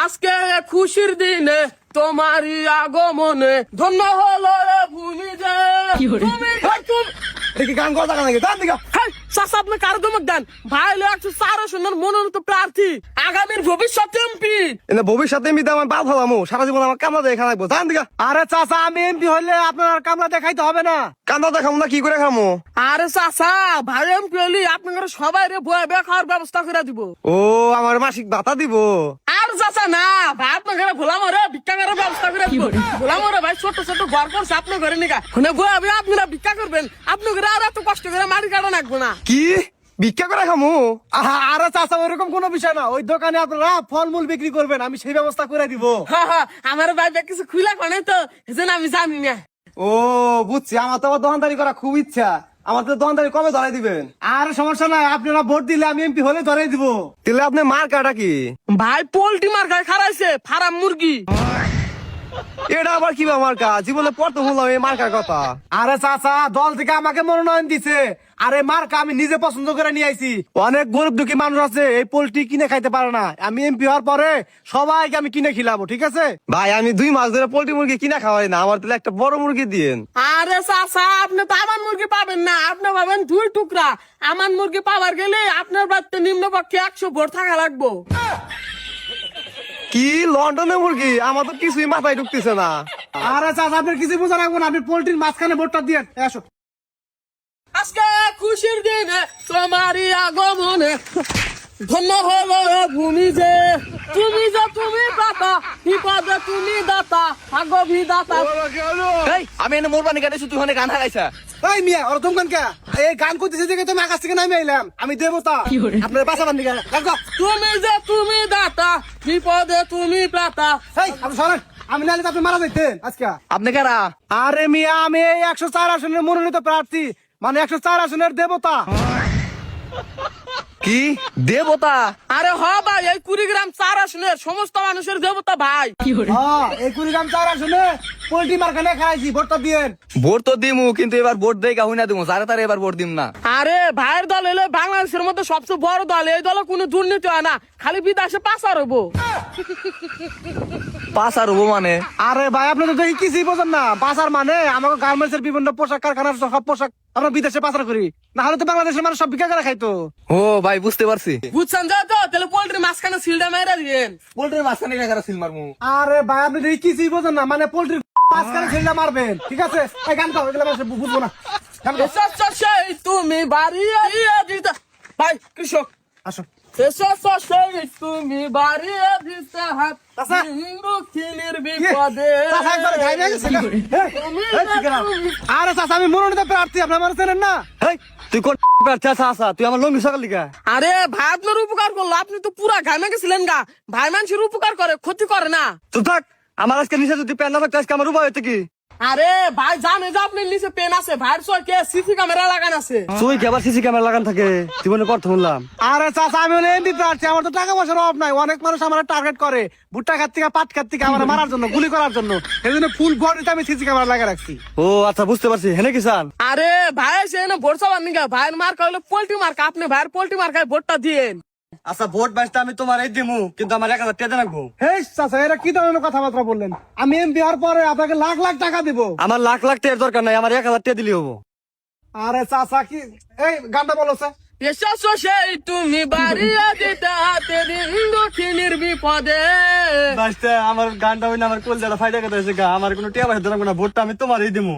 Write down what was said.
আজকে খুশির দিনে তোমারই আগমনে ধন্য হলো এ ভূমি যে তুমি দেখি গান কথা নাকি দান দিকা চাচা আপনি কার দমক দেন ভাই হলো 104 মনোনীত প্রার্থী আগামীর ভবিষ্যৎ এমপি এনে ভবিষ্যতে এমপি আমার বাদ হলামু সারা জীবন আমার কামলা দেখা লাগবো দান দিকা। আরে চাচা আমি এমপি হলে আপনার আর কামলা দেখাইতে হবে না। কান্দা দেখামু না কি করে খামু? আরে চাচা ভাই এমপি হলি আপনার সবাই রে বয়ে বে খাওয়ার ব্যবস্থা করে দিব। ও আমার মাসিক ভাতা দিব? আর চাচা না ভাই আপনার ঘরে ভোলাম রে ভিক্ষা করার ব্যবস্থা করে দিব। ভোলাম রে ভাই ছোট ছোট ঘর করছে আপনার ঘরে নিকা শুনে বয়ে আপনারা ভিক্ষা করবেন আপনার ঘরে আর এত কষ্ট করে মাটি কাটা লাগবো না। কি ভিক্ষা করে খামু? আরে চাচা ওইরকম কোনো বিষয় না, ওই দোকানে আপনারা ফলমূল বিক্রি করবেন, আমি সেই ব্যবস্থা করে দিব। আমার ভাই কিছু খুলা করে তো এজন্য আমি জানি না। ও বুঝছি, আমার তো আবার দোকানদারি করা খুব ইচ্ছা। আমার তো দোকানদারি কবে ধরাই দিবেন? আর সমস্যা নাই, আপনারা ভোট দিলে আমি এমপি হলে ধরাই দিব। তাহলে আপনি মার কাটা কি? ভাই পোল্ট্রি মার্কায় খারাইছে ফার্ম মুরগি। এটা আবার কি মার্কা? জীবনে পড়তে হলাম এই মার্কার কথা। আরে চাচা দল থেকে আমাকে মনোনয়ন দিছে, আরে মার্কা আমি নিজে পছন্দ করে নিয়ে আইছি। অনেক গরিব দুঃখী মানুষ আছে এই পোল্ট্রি কিনে খাইতে পারে না, আমি এমপি হওয়ার পরে সবাইকে আমি কিনে খিলাবো, ঠিক আছে? ভাই আমি 2 মাস ধরে পোল্ট্রি মুরগি কিনা খাওয়াই না, আমার তাহলে একটা বড় মুরগি দিয়েন। আরে চাচা আপনি তো আমার মুরগি পাবেন না, আপনি পাবেন 2 টুকরা। আমার মুরগি পাওয়ার গেলে আপনার বাড়িতে নিম্নপক্ষে 100 ভোট থাকা লাগবো। কি লন্ডনের মুরগি? আমার তো কিছুই মাথায় ঢুকতেছে না। আরে চাচা আপনার কিছু বোঝা রাখবো না, আপনি পোল্ট্রির মাঝখানে ভোটটা দিয়ে আসো। আজকে খুশির দিনে তোমারই আগমনে ধন্য হলো এ ভূমি যে তুমি দাতা বিপদে তুমি দাতা ভাগ্য বিধাতা। আমি এনে মোরবানি কাটে তুই ওখানে গান হারাইছা। এই মিয়া ওর তোমখান কে এই গান করতেছে দেখে তুমি আকাশ থেকে নামে আইলাম, আমি দেবতা আপনার বাসা বান্ধি গেল। তুমি দাতা বিপদে তুমি প্রাতা। এই আপনি সরেন, আমি নাহলে তো আপনি মারা যাইতেন আজকে। আপনি কারা? আরে মিয়া আমি এই 104 আসনের মনোনীত প্রার্থী, মানে 104 আসনের দেবতা। কি দেবতা? আরে হ ভাই এই কুড়িগ্রাম 4 আসনের সমস্ত মানুষের দেবতা ভাই। এই কুড়িগ্রাম 4 আসনে পোল্ট্রি মার্কানে খাইছি, ভোটটা দিয়েন। ভোট তো দিমু, কিন্তু এবার ভোট দেই কাহুই না দিমু, যারে তারে এবার ভোট দিম না। আরে ভাইয়ের দল হলো বাংলাদেশের মধ্যে সবচেয়ে বড় দল, এই দলে কোনো দুর্নীতি হয় না, খালি বিদেশে পাচার হবো। পাসার হবো মানে? আরে ভাই আপনি তো দেখি কিছুই বোঝেন না, পাচার মানে আমাকে গার্মেন্টস এর বিভিন্ন পোশাক কারখানার সব পোশাক আমরা বিদেশে পাচার করি, না হলে তো বাংলাদেশের মানুষ সব বিক্রি করে খাইতো। ও ভাই বুঝতে পারছি। বুঝছেন যা তো তাহলে পোল্ট্রি মাঝখানে সিলটা মেরে দিয়েন। পোল্ট্রির মাঝখানে কারা সিল মারমু? আরে ভাই আপনি দেখি কিছুই বোঝেন না, মানে পোল্ট্রি মাঝখানে ছেড়ে মারবেন, ঠিক আছে? এই গান গাও, এগুলো মানুষ বুঝবো না। গান গাও। সেই তুমি বাড়িয়ে দিতে ভাই কৃষক আসো। সেই তুমি বাড়িয়ে দিতে হাত চাচা। দক্ষিণের বিপদে। চাচা একবার গায়ে নিয়ে গেছে না? আরে চাচা আমি মনোনীত প্রার্থী, আপনি আমার চেনেন না? তুই কোন তুই আমার লঙ্গি সকাল লিখা? আরে ভাই আপনার উপকার করলো, আপনি তো পুরা ঘামে গেছিলেন গা। ভাই মানুষের উপকার করে ক্ষতি করে না। তুই থাক, আমার আজকে নিচে যদি প্যান না থাকতো আজকে আমার উপায় হইতো কি? আরে ভাই জানে যে আপনার নিচে পেন আছে, ভাইয়ের চোখে সিসি ক্যামেরা লাগানো আছে। তুই কি আবার সিসি ক্যামেরা লাগান থাকে? জীবনে কথা শুনলাম। আরে চাচা আমি হলে এমপি প্রার্থী, আমার তো টাকা পয়সার অভাব নাই, অনেক মানুষ আমার টার্গেট করে ভুট্টা খাত থেকে পাট খাত থেকে আমার মারার জন্য, গুলি করার জন্য, এই জন্য ফুল বডিতে আমি সিসি ক্যামেরা লাগা রাখছি। ও আচ্ছা বুঝতে পারছি, হেনে কি চান? আরে ভাই সে না ভোট চাবার নিগা, ভাইয়ের মার্কা হলো পোল্ট্রি মার্কা, আপনি ভাইয়ের পোল্ট্রি মার্কায় ভোটটা দিয়েন। আচ্ছা ভোট বাইসটা আমি তোমার এই দিমু, কিন্তু আমার 1000 টাকা রাখবো। হেই চাচা এটা কি ধরনের কথাবার্তা বললেন? আমি এমপি হওয়ার পরে আপনাকে লাখ লাখ টাকা দিব। আমার লাখ লাখ টাকার দরকার নাই, আমার 1000 টাকা দিলেই হবো। আরে চাচা কি এই গানটা বলো স্যার। এসো সেই তুমি বাড়িয়ে দিতে হাতে দক্ষিণের বিপদে। বাইসটা আমার গানটা হইনা আমার কলজাটা ফাইটা কথা হয়েছে গা, আমার কোনো টাকা পয়সা দরকার না, ভোটটা আমি তোমারই দিমু।